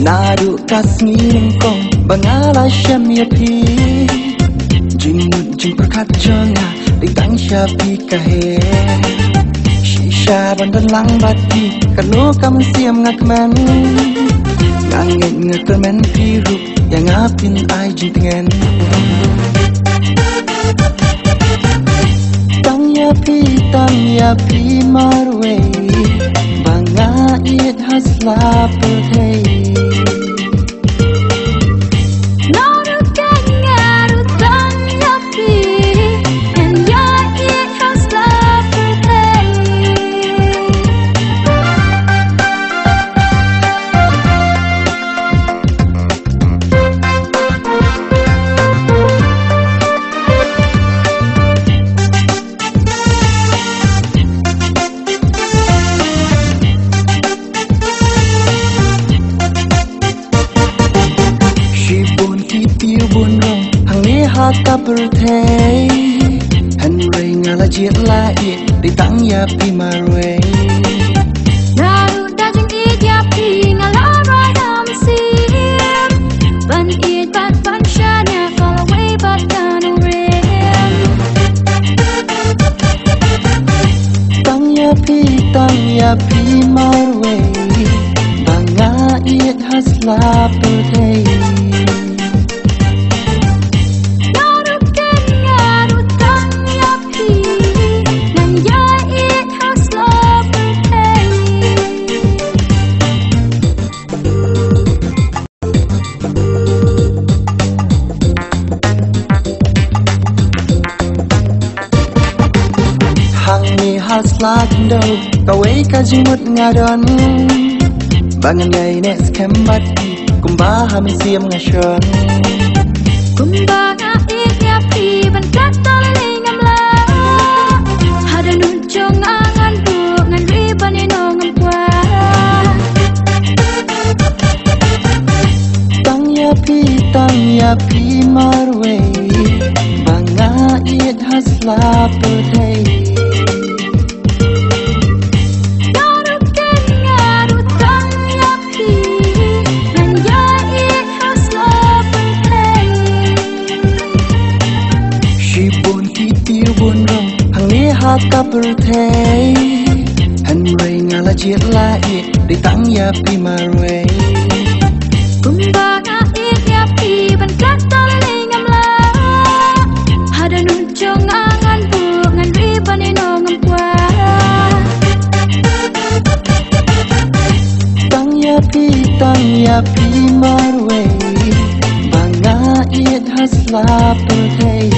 Nadu kasmi kong bangala syamya pi jing perkat jonga di tang syapi kahe shisha bandan lang bati kalo kam siam ngakman ngangit ngakman piru yang ngapin ai jing tengen tang ya pi marwe banga it hasla perhei haka berthei henry ngala jiet la i di tang ya pi marwe naru dajing i ya pi ngala roi dam sim ban i ban shania fall away but gone rain tang ya pi marwe banga i hasla berthei hasla do kawai ka jimut ngadon bangan ngai nes kemat kumba ham siam ngashon kumba nga ya pi ban katal lingam la hada nun chong angan bu ngan riban ino ngam kwa tang ya pi marwe banga it hasla perhei haka berthei henry ngala jiet la i di tang ya pi marwe kumba nga ya pi ban katal lingam la hada nun chong angan bu ngan riban ino ngam kwa tang ya pi marwe banga it hasla perthei